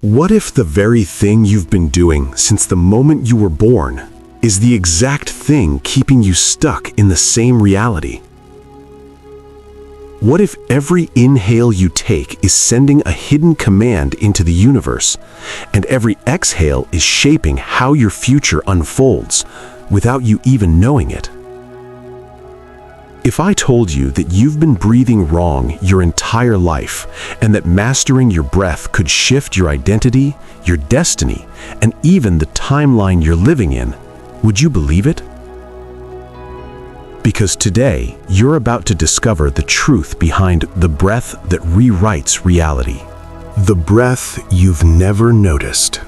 What if the very thing you've been doing since the moment you were born is the exact thing keeping you stuck in the same reality? What if every inhale you take is sending a hidden command into the universe, and every exhale is shaping how your future unfolds without you even knowing it? If I told you that you've been breathing wrong your entire life, and that mastering your breath could shift your identity, your destiny, and even the timeline you're living in, would you believe it? Because today, you're about to discover the truth behind the breath that rewrites reality. The breath you've never noticed.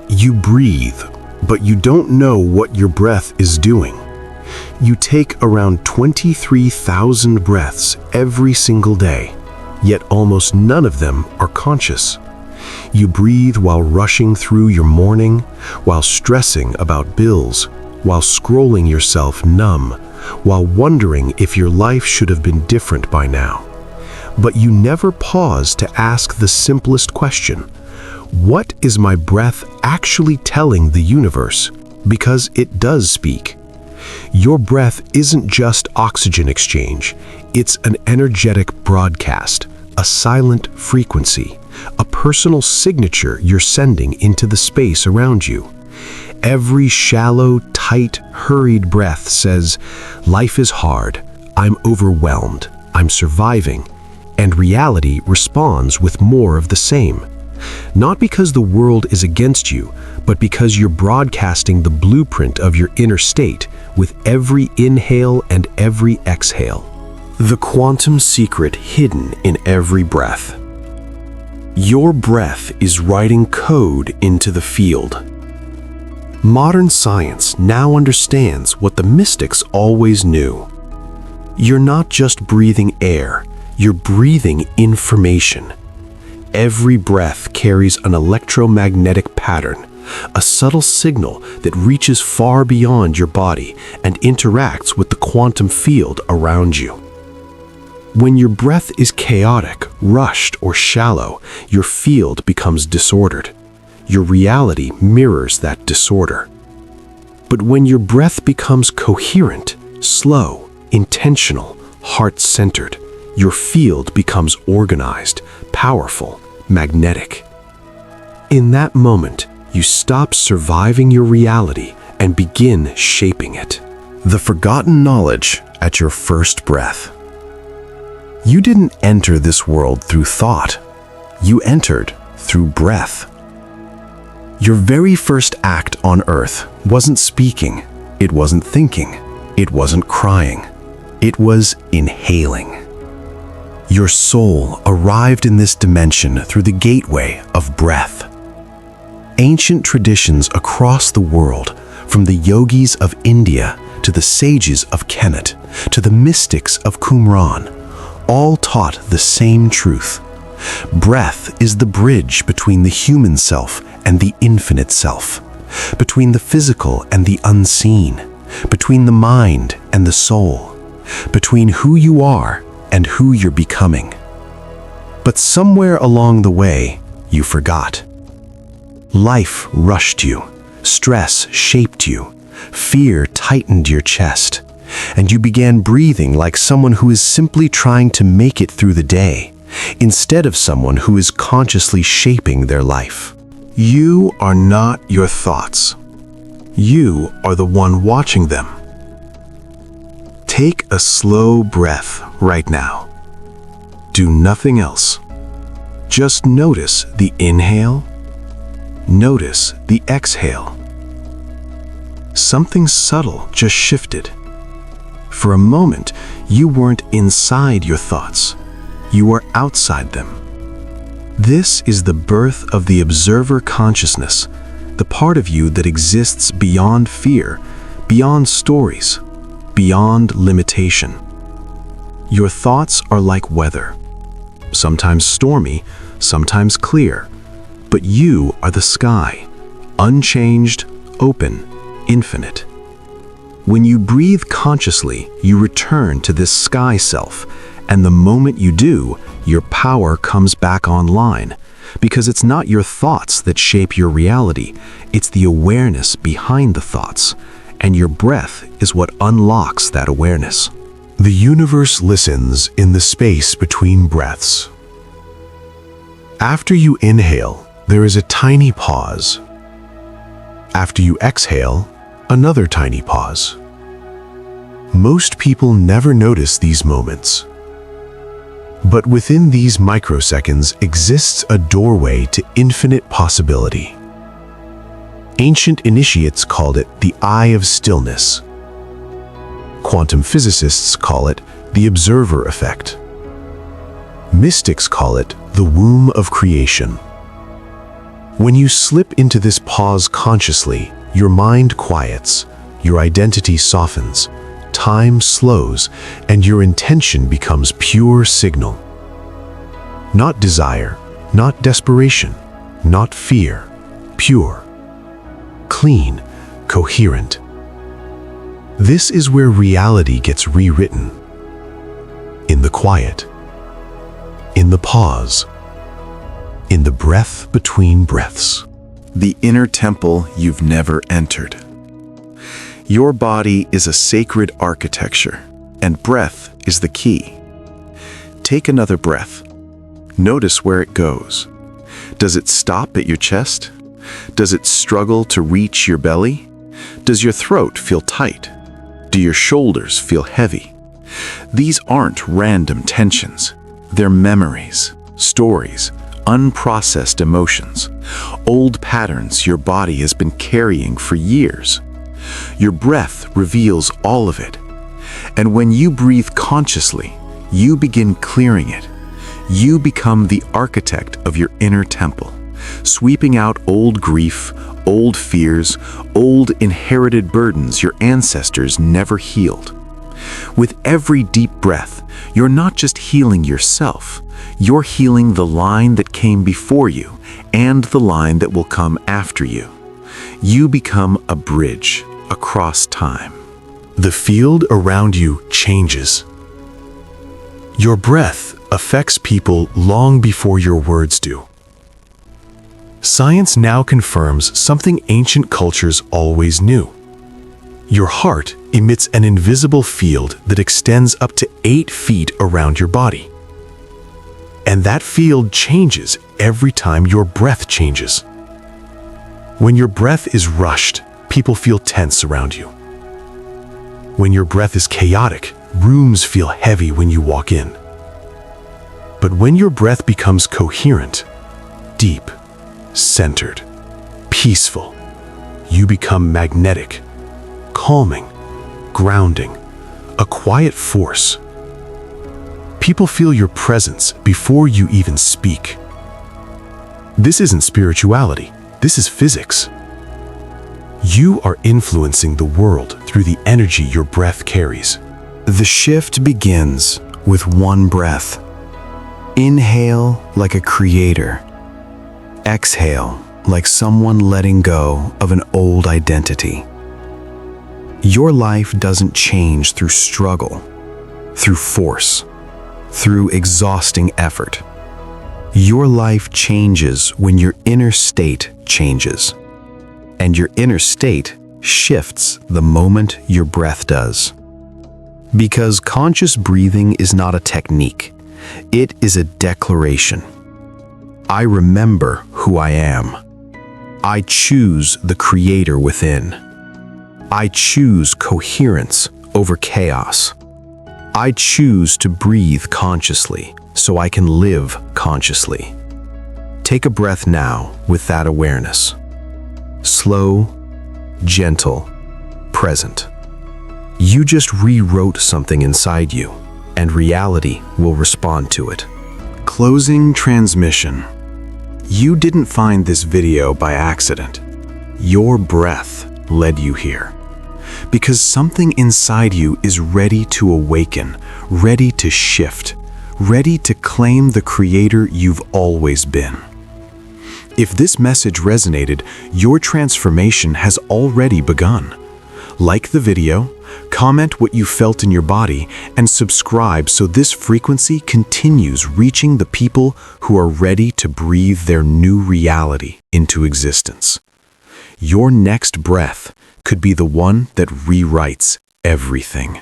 You breathe, but you don't know what your breath is doing. You take around 23,000 breaths every single day, yet almost none of them are conscious. You breathe while rushing through your morning, while stressing about bills, while scrolling yourself numb, while wondering if your life should have been different by now. But you never pause to ask the simplest question: what is my breath actually telling the universe? Because it does speak. Your breath isn't just oxygen exchange, it's an energetic broadcast, a silent frequency, a personal signature you're sending into the space around you. Every shallow, tight, hurried breath says, "Life is hard, I'm overwhelmed, I'm surviving," and reality responds with more of the same. Not because the world is against you, but because you're broadcasting the blueprint of your inner state with every inhale and every exhale. The quantum secret hidden in every breath. Your breath is writing code into the field. Modern science now understands what the mystics always knew. You're not just breathing air, you're breathing information. Every breath carries an electromagnetic pattern, a subtle signal that reaches far beyond your body and interacts with the quantum field around you. When your breath is chaotic, rushed, or shallow, your field becomes disordered. Your reality mirrors that disorder. But when your breath becomes coherent, slow, intentional, heart-centered, your field becomes organized, powerful, magnetic. In that moment, you stop surviving your reality and begin shaping it. The forgotten knowledge at your first breath. You didn't enter this world through thought. You entered through breath. Your very first act on earth wasn't speaking, it wasn't thinking, it wasn't crying. It was inhaling. Your soul arrived in this dimension through the gateway of breath. Ancient traditions across the world, from the yogis of India to the sages of Kemet to the mystics of Qumran, all taught the same truth. Breath is the bridge between the human self and the infinite self, between the physical and the unseen, between the mind and the soul, between who you are and who you're becoming. But somewhere along the way, you forgot. Life rushed you, stress shaped you, fear tightened your chest, and you began breathing like someone who is simply trying to make it through the day, instead of someone who is consciously shaping their life. You are not your thoughts. You are the one watching them. Take a slow breath right now. Do nothing else. Just notice the inhale. Notice the exhale. Something subtle just shifted. For a moment, you weren't inside your thoughts. You were outside them. This is the birth of the observer consciousness, the part of you that exists beyond fear, beyond stories, beyond limitation. Your thoughts are like weather, sometimes stormy, sometimes clear, but you are the sky, unchanged, open, infinite. When you breathe consciously, you return to this sky self, and the moment you do, your power comes back online, because it's not your thoughts that shape your reality, it's the awareness behind the thoughts, and your breath is what unlocks that awareness. The universe listens in the space between breaths. After you inhale, there is a tiny pause. After you exhale, another tiny pause. Most people never notice these moments. But within these microseconds exists a doorway to infinite possibility. Ancient initiates called it the eye of stillness. Quantum physicists call it the observer effect. Mystics call it the womb of creation. When you slip into this pause consciously, your mind quiets, your identity softens, time slows, and your intention becomes pure signal. Not desire, not desperation, not fear, pure, clean, coherent. This is where reality gets rewritten. In the quiet, in the pause, in the breath between breaths. The inner temple you've never entered. Your body is a sacred architecture, and breath is the key. Take another breath. Notice where it goes. Does it stop at your chest? Does it struggle to reach your belly? Does your throat feel tight? Do your shoulders feel heavy? These aren't random tensions. They're memories, stories, unprocessed emotions, old patterns your body has been carrying for years. Your breath reveals all of it. And when you breathe consciously, you begin clearing it. You become the architect of your inner temple, sweeping out old grief, old fears, old inherited burdens your ancestors never healed. With every deep breath, you're not just healing yourself, you're healing the line that came before you and the line that will come after you. You become a bridge across time. The field around you changes. Your breath affects people long before your words do. Science now confirms something ancient cultures always knew. Your heart emits an invisible field that extends up to 8 feet around your body. And that field changes every time your breath changes. When your breath is rushed, people feel tense around you. When your breath is chaotic, rooms feel heavy when you walk in. But when your breath becomes coherent, deep, centered, peaceful, you become magnetic, calming, grounding, a quiet force. People feel your presence before you even speak. This isn't spirituality, this is physics. You are influencing the world through the energy your breath carries. The shift begins with one breath. Inhale like a creator. Exhale like someone letting go of an old identity. Your life doesn't change through struggle, through force, through exhausting effort. Your life changes when your inner state changes. And your inner state shifts the moment your breath does. Because conscious breathing is not a technique, it is a declaration. I remember who I am. I choose the creator within. I choose coherence over chaos. I choose to breathe consciously so I can live consciously. Take a breath now with that awareness. Slow, gentle, present. You just rewrote something inside you, and reality will respond to it. Closing transmission. You didn't find this video by accident. Your breath led you here. Because something inside you is ready to awaken, ready to shift, ready to claim the creator you've always been. If this message resonated, your transformation has already begun. Like the video, Comment what you felt in your body and subscribe so this frequency continues reaching the people who are ready to breathe their new reality into existence. Your next breath could be the one that rewrites everything.